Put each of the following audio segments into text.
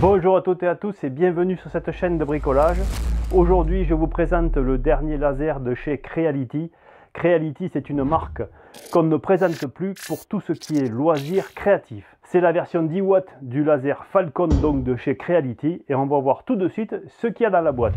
Bonjour à toutes et à tous et bienvenue sur cette chaîne de bricolage. Aujourd'hui je vous présente le dernier laser de chez Creality. Creality, c'est une marque qu'on ne présente plus pour tout ce qui est loisirs créatifs. C'est la version 10 watts du laser Falcon donc de chez Creality et on va voir tout de suite ce qu'il y a dans la boîte.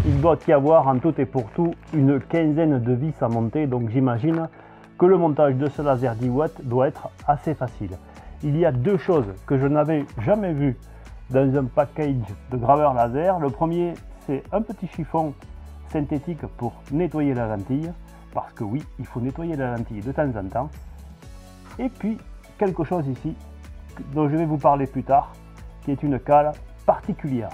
Il doit y avoir en tout et pour tout une quinzaine de vis à monter, donc j'imagine que le montage de ce laser 10 watts doit être assez facile. Il y a deux choses que je n'avais jamais vues dans un package de graveur laser. Le premier, c'est un petit chiffon synthétique pour nettoyer la lentille, parce que oui, il faut nettoyer la lentille de temps en temps. Et puis quelque chose ici dont je vais vous parler plus tard, qui est une cale particulière.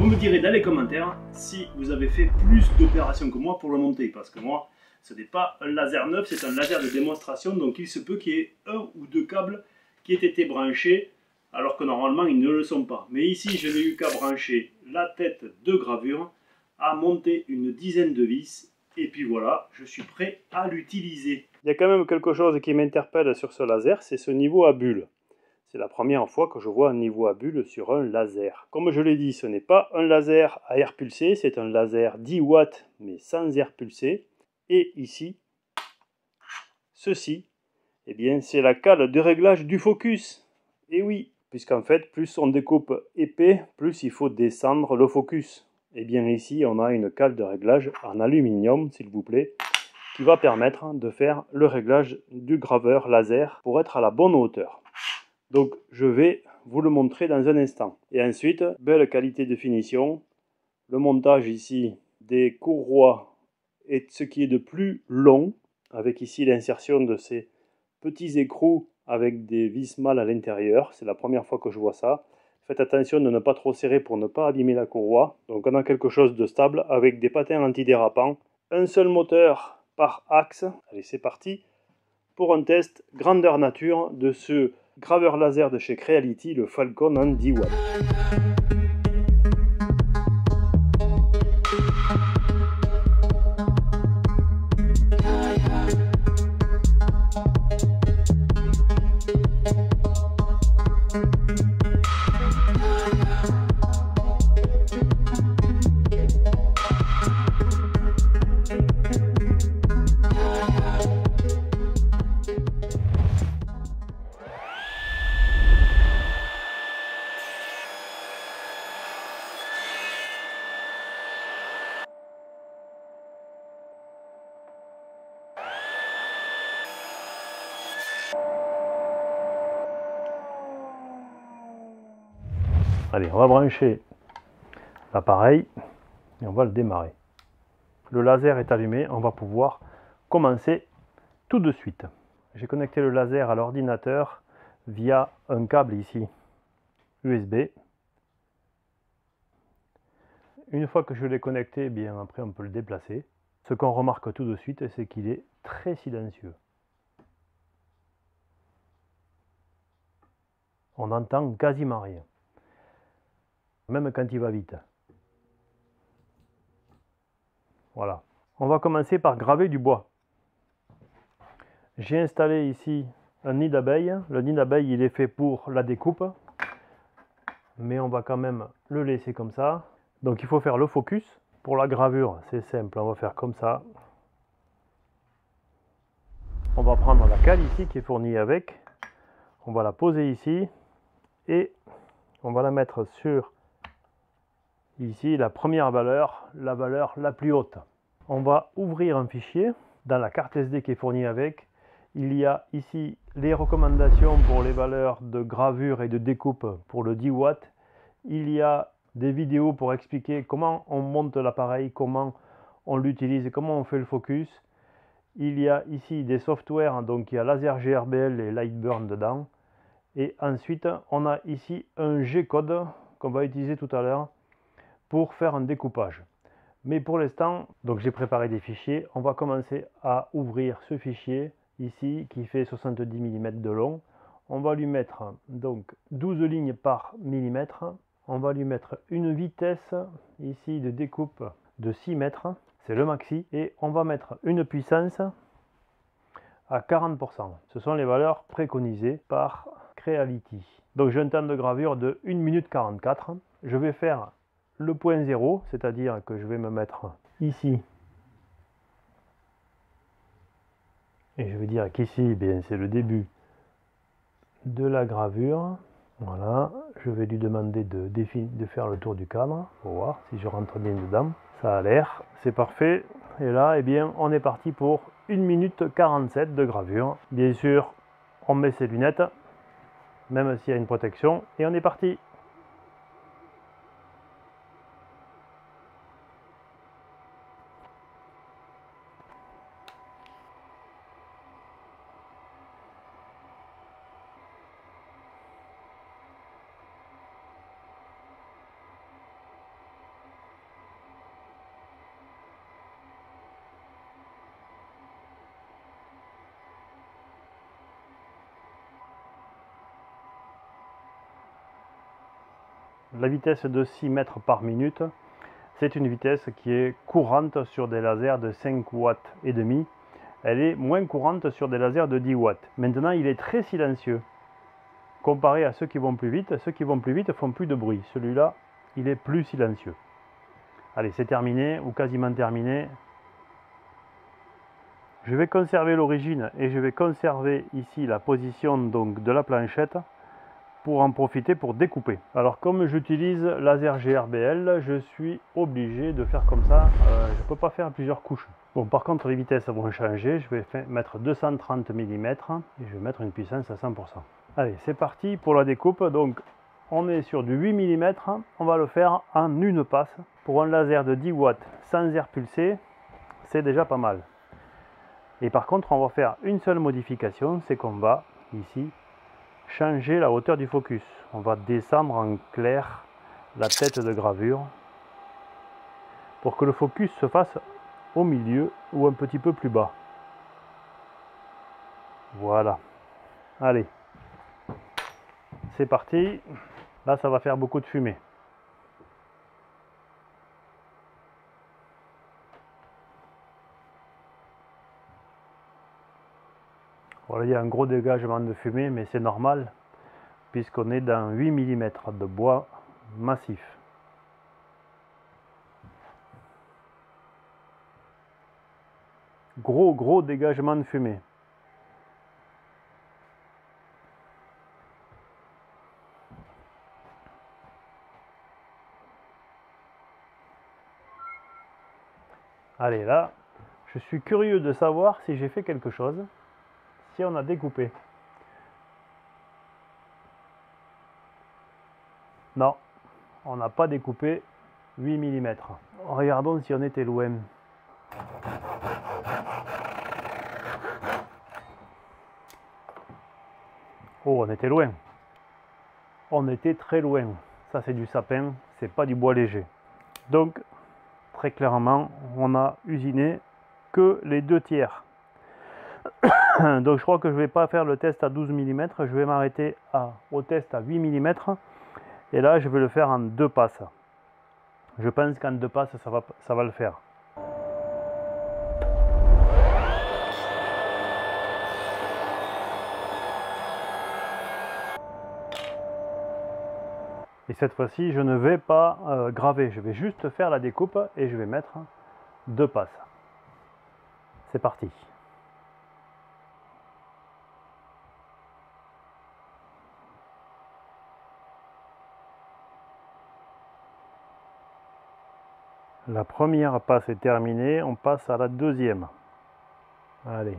Vous me direz dans les commentaires si vous avez fait plus d'opérations que moi pour le monter, parce que moi, ce n'est pas un laser neuf, c'est un laser de démonstration, donc il se peut qu'il y ait un ou deux câbles qui aient été branchés, alors que normalement ils ne le sont pas. Mais ici, je n'ai eu qu'à brancher la tête de gravure, à monter une dizaine de vis, et puis voilà, je suis prêt à l'utiliser. Il y a quand même quelque chose qui m'interpelle sur ce laser, c'est ce niveau à bulles. C'est la première fois que je vois un niveau à bulles sur un laser. Comme je l'ai dit, ce n'est pas un laser à air pulsé, c'est un laser 10 watts, mais sans air pulsé. Et ici, ceci, eh bien, c'est la cale de réglage du focus. Et oui, puisqu'en fait, plus on découpe épais, plus il faut descendre le focus. Et bien ici, on a une cale de réglage en aluminium, s'il vous plaît, qui va permettre de faire le réglage du graveur laser pour être à la bonne hauteur. Donc je vais vous le montrer dans un instant. Et ensuite, belle qualité de finition. Le montage ici des courroies est ce qui est de plus long, avec ici l'insertion de ces petits écrous avec des vis mâles à l'intérieur. C'est la première fois que je vois ça. Faites attention de ne pas trop serrer pour ne pas abîmer la courroie. Donc on a quelque chose de stable avec des patins antidérapants. Un seul moteur par axe. Allez, c'est parti pour un test grandeur nature de ce graveur laser de chez Creality, le Falcon en 10 watts. Allez, on va brancher l'appareil et on va le démarrer. Le laser est allumé, on va pouvoir commencer tout de suite. J'ai connecté le laser à l'ordinateur via un câble ici USB. Une fois que je l'ai connecté, eh bien après on peut le déplacer. Ce qu'on remarque tout de suite, c'est qu'il est très silencieux. On n'entend quasiment rien, même quand il va vite. Voilà. On va commencer par graver du bois. J'ai installé ici un nid d'abeilles. Le nid d'abeilles, il est fait pour la découpe, mais on va quand même le laisser comme ça. Donc il faut faire le focus. Pour la gravure, c'est simple, on va faire comme ça. On va prendre la cale ici qui est fournie avec. On va la poser ici et on va la mettre sur ici la première valeur, la valeur la plus haute. On va ouvrir un fichier dans la carte SD qui est fournie avec. Il y a ici les recommandations pour les valeurs de gravure et de découpe pour le 10 watts. Il y a des vidéos pour expliquer comment on monte l'appareil, comment on l'utilise, comment on fait le focus. Il y a ici des softwares, donc il y a Laser GRBL et Lightburn dedans. Et ensuite, on a ici un G-code qu'on va utiliser tout à l'heure pour faire un découpage. Mais pour l'instant, donc j'ai préparé des fichiers. On va commencer à ouvrir ce fichier ici qui fait 70 mm de long. On va lui mettre donc 12 lignes par millimètre. On va lui mettre une vitesse ici de découpe de 6 mètres. C'est le maxi. Et on va mettre une puissance à 40%. Ce sont les valeurs préconisées par Creality. Donc j'ai un temps de gravure de 1 minute 44. Je vais faire le point 0, c'est-à-dire que je vais me mettre ici. Et je vais dire qu'ici, c'est le début de la gravure. Voilà, je vais lui demander de faire le tour du cadre pour voir si je rentre bien dedans. Ça a l'air, c'est parfait. Et là, on est parti pour 1 minute 47 de gravure. Bien sûr, on met ses lunettes, même s'il y a une protection, et on est parti. La vitesse de 6 mètres par minute, c'est une vitesse qui est courante sur des lasers de 5 watts et demi. Elle est moins courante sur des lasers de 10 watts. Maintenant, il est très silencieux. Comparé à ceux qui vont plus vite font plus de bruit. Celui-là, il est plus silencieux. Allez, c'est terminé, ou quasiment terminé. Je vais conserver l'origine et je vais conserver ici la position donc de la planchette pour en profiter pour découper. Alors comme j'utilise laser GRBL, je suis obligé de faire comme ça, je ne peux pas faire plusieurs couches. Bon, par contre les vitesses vont changer, je vais mettre 230 mm et je vais mettre une puissance à 100%. Allez, c'est parti pour la découpe. Donc on est sur du 8 mm, on va le faire en une passe. Pour un laser de 10 watts sans air pulsé, c'est déjà pas mal. Et par contre on va faire une seule modification, c'est qu'on va ici changer la hauteur du focus. On va descendre en clair la tête de gravure pour que le focus se fasse au milieu ou un petit peu plus bas. Voilà. Allez, c'est parti. Là, ça va faire beaucoup de fumée. Voilà, il y a un gros dégagement de fumée, mais c'est normal puisqu'on est dans 8 mm de bois massif. Gros dégagement de fumée. Allez, là, je suis curieux de savoir si j'ai fait quelque chose, si on a découpé. Non, on n'a pas découpé 8 mm. Regardons si on était loin. Oh, on était loin. On était très loin. Ça, c'est du sapin, c'est pas du bois léger. Donc, très clairement, on a usiné que les 2 tiers. Donc, je crois que je vais pas faire le test à 12 mm. Je vais m'arrêter au test à 8 mm. Et là, je vais le faire en 2 passes. Je pense qu'en 2 passes, ça va le faire. Et cette fois-ci, je ne vais pas graver, je vais juste faire la découpe et je vais mettre 2 passes. C'est parti. La première passe est terminée, on passe à la deuxième. Allez.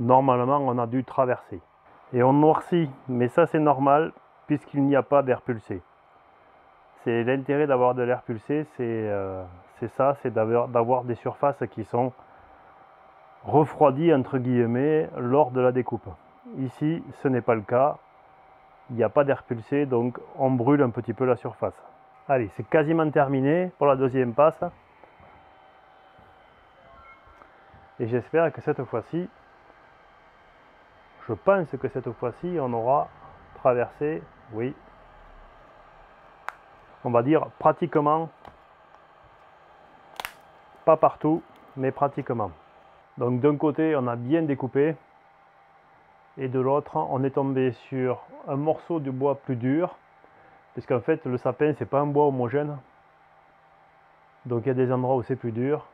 Normalement, on a dû traverser. Et on noircit, mais ça c'est normal puisqu'il n'y a pas d'air pulsé. C'est l'intérêt d'avoir de l'air pulsé, c'est d'avoir des surfaces qui sont refroidies entre guillemets lors de la découpe. Ici, ce n'est pas le cas. Il n'y a pas d'air pulsé, donc on brûle un petit peu la surface. Allez, c'est quasiment terminé pour la deuxième passe. Et j'espère que cette fois-ci, je pense que cette fois-ci, on aura traversé, oui, on va dire pratiquement, pas partout, mais pratiquement. Donc d'un côté, on a bien découpé, et de l'autre, on est tombé sur un morceau de bois plus dur, puisqu'en fait, le sapin, c'est pas un bois homogène. Donc il y a des endroits où c'est plus dur.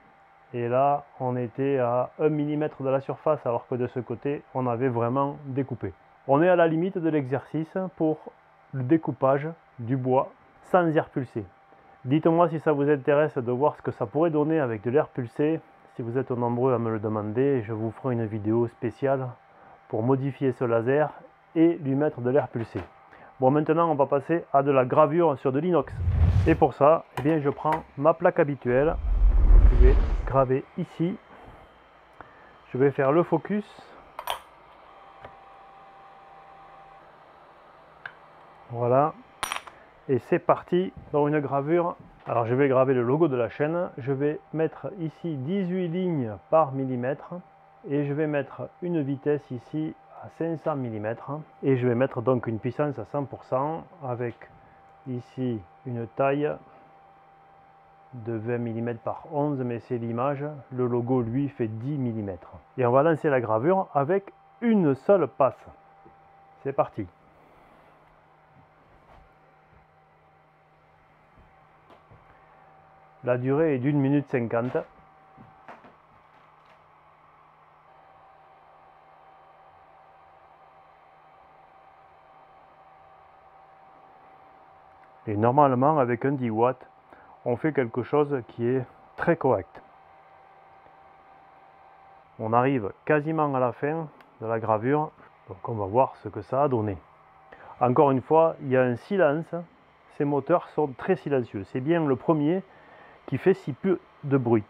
Et là, on était à 1 mm de la surface, alors que de ce côté, on avait vraiment découpé. On est à la limite de l'exercice pour le découpage du bois sans air pulsé. Dites-moi si ça vous intéresse de voir ce que ça pourrait donner avec de l'air pulsé. Si vous êtes nombreux à me le demander, je vous ferai une vidéo spéciale pour modifier ce laser et lui mettre de l'air pulsé. Bon, maintenant, on va passer à de la gravure sur de l'inox. Et pour ça, eh bien, je prends ma plaque habituelle. Je vais graver ici. Je vais faire le focus. Voilà. Et c'est parti dans une gravure. Alors je vais graver le logo de la chaîne. Je vais mettre ici 18 lignes par millimètre. Et je vais mettre une vitesse ici à 500 mm. Et je vais mettre donc une puissance à 100% avec ici une taille de 20 mm par 11, mais c'est l'image. Le logo, lui, fait 10 mm. Et on va lancer la gravure avec une seule passe. C'est parti. La durée est d'1 minute 50. Et normalement, avec un 10 watts, on fait quelque chose qui est très correct. On arrive quasiment à la fin de la gravure, donc on va voir ce que ça a donné. Encore une fois, il y a un silence, ces moteurs sont très silencieux. C'est bien le premier qui fait si peu de bruit.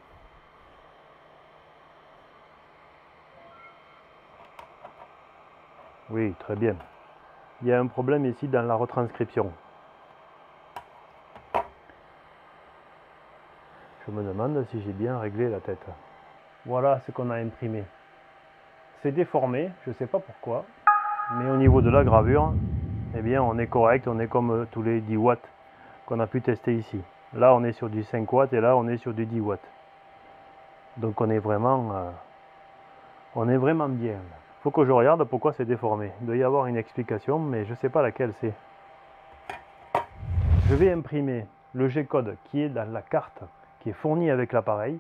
Oui, très bien. Il y a un problème ici dans la retranscription. Je me demande si j'ai bien réglé la tête. Voilà ce qu'on a imprimé. C'est déformé, je ne sais pas pourquoi, mais au niveau de la gravure, eh bien on est correct, on est comme tous les 10 watts qu'on a pu tester ici. Là on est sur du 5 watts et là on est sur du 10 watts. Donc on est vraiment bien. Il faut que je regarde pourquoi c'est déformé. Il doit y avoir une explication, mais je ne sais pas laquelle c'est. Je vais imprimer le G-code qui est dans la carte qui est fournie avec l'appareil.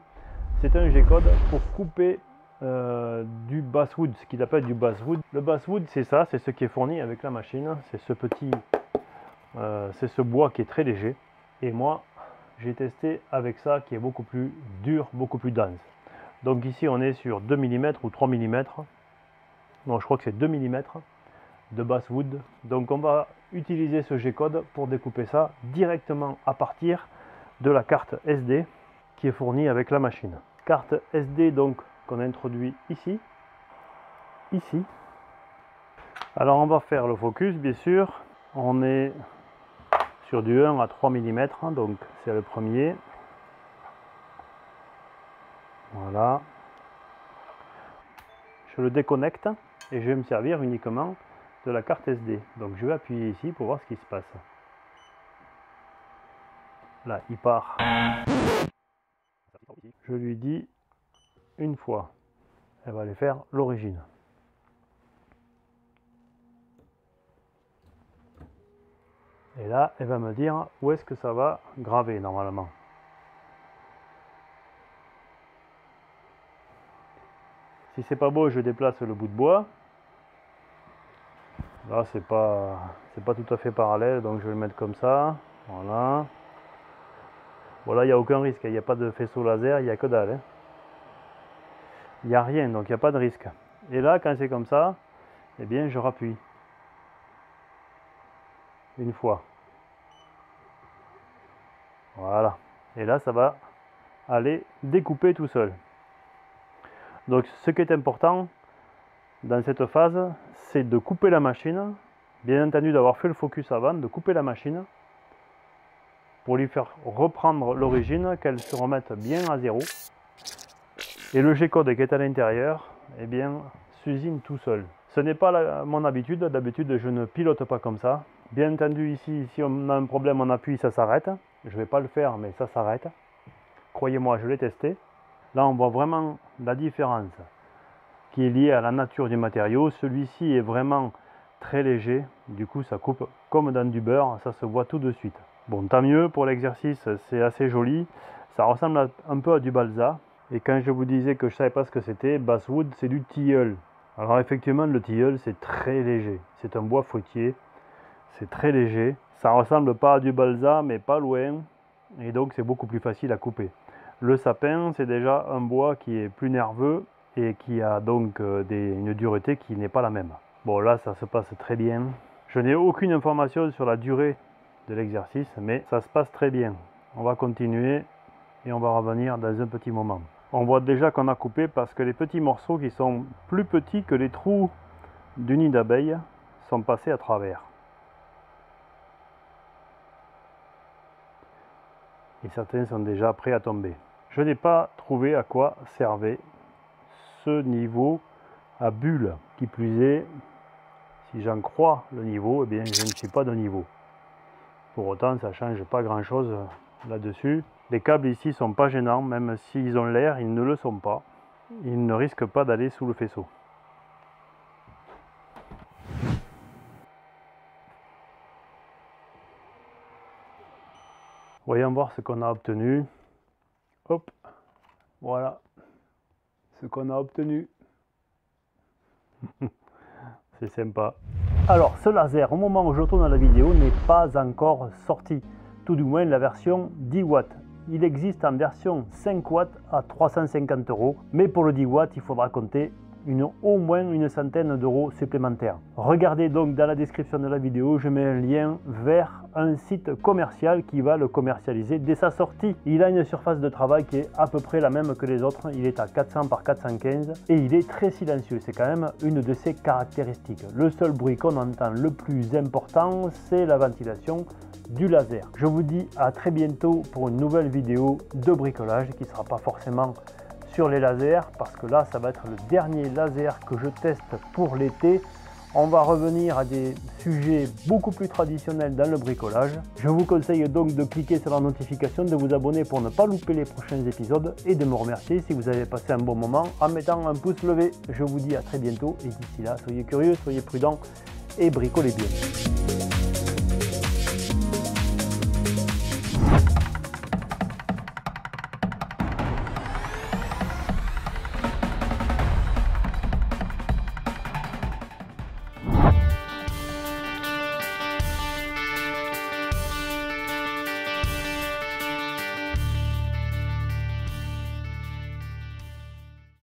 C'est un G-code pour couper du basswood, ce qu'il appelle du basswood. Le basswood, c'est ça, c'est ce qui est fourni avec la machine. C'est ce petit, c'est ce bois qui est très léger. Et moi, j'ai testé avec ça qui est beaucoup plus dur, beaucoup plus dense. Donc ici, on est sur 2 mm ou 3 mm. Non, je crois que c'est 2 mm de basswood. Donc on va utiliser ce G-code pour découper ça directement à partir de la carte SD qui est fournie avec la machine. Carte SD donc qu'on introduit ici. Alors on va faire le focus bien sûr. On est sur du 1 à 3 mm, donc c'est le premier. Voilà. Je le déconnecte et je vais me servir uniquement de la carte SD. Donc je vais appuyer ici pour voir ce qui se passe. Là, il part. Je lui dis une fois. Elle va aller faire l'origine. Et là, elle va me dire où est-ce que ça va graver normalement. Si c'est pas beau, je déplace le bout de bois. Là, c'est pas tout à fait parallèle, donc je vais le mettre comme ça. Voilà. Voilà, il n'y a aucun risque. Il n'y a pas de faisceau laser, il n'y a que dalle. Il n'y a rien, donc il n'y a pas de risque. Et là, quand c'est comme ça, eh bien, je rappuie. Une fois. Voilà. Et là, ça va aller découper tout seul. Donc, ce qui est important dans cette phase, c'est de couper la machine. Bien entendu, d'avoir fait le focus avant, de couper la machine pour lui faire reprendre l'origine, qu'elle se remette bien à zéro. Et le G-code qui est à l'intérieur, eh bien, s'usine tout seul. Ce n'est pas mon habitude. D'habitude, je ne pilote pas comme ça. Bien entendu, ici, si on a un problème, on appuie, ça s'arrête. Je ne vais pas le faire, mais ça s'arrête. Croyez-moi, je l'ai testé. Là, on voit vraiment la différence qui est liée à la nature du matériau. Celui-ci est vraiment très léger. Du coup, ça coupe comme dans du beurre. Ça se voit tout de suite. Bon, tant mieux pour l'exercice. C'est assez joli. Ça ressemble un peu à du balsa. Et quand je vous disais que je ne savais pas ce que c'était, basswood, c'est du tilleul. Alors effectivement, le tilleul, c'est très léger. C'est un bois fruitier. C'est très léger. Ça ressemble pas à du balsa, mais pas loin. Et donc, c'est beaucoup plus facile à couper. Le sapin, c'est déjà un bois qui est plus nerveux et qui a donc une dureté qui n'est pas la même. Bon, là, ça se passe très bien. Je n'ai aucune information sur la durée de l'exercice, mais ça se passe très bien. On va continuer et on va revenir dans un petit moment. On voit déjà qu'on a coupé parce que les petits morceaux qui sont plus petits que les trous du nid d'abeille sont passés à travers. Et certains sont déjà prêts à tomber. Je n'ai pas trouvé à quoi servait ce niveau à bulle. Qui plus est, si j'en crois le niveau, eh bien je ne suis pas de niveau. Pour autant, ça ne change pas grand chose là-dessus. Les câbles ici sont pas gênants, même s'ils ont l'air, ils ne le sont pas. Ils ne risquent pas d'aller sous le faisceau. Voyons voir ce qu'on a obtenu. Hop, voilà ce qu'on a obtenu. C'est sympa. Alors, ce laser, au moment où je tourne la vidéo, n'est pas encore sorti. Tout du moins la version 10 watts. Il existe en version 5 watts à 350 €. Mais pour le 10 watts, il faudra compter au moins une centaine d'euros supplémentaires. Regardez donc dans la description de la vidéo, je mets un lien vers un site commercial qui va le commercialiser dès sa sortie. Il a une surface de travail qui est à peu près la même que les autres. Il est à 400 par 415 et il est très silencieux. C'est quand même une de ses caractéristiques. Le seul bruit qu'on entend le plus important, c'est la ventilation du laser. Je vous dis à très bientôt pour une nouvelle vidéo de bricolage qui ne sera pas forcément sur les lasers parce que là ça va être le dernier laser que je teste pour l'été. On va revenir à des sujets beaucoup plus traditionnels dans le bricolage. Je vous conseille donc de cliquer sur la notification, de vous abonner pour ne pas louper les prochains épisodes et de me remercier si vous avez passé un bon moment en mettant un pouce levé. Je vous dis à très bientôt et d'ici là, soyez curieux, soyez prudents et bricolez bien.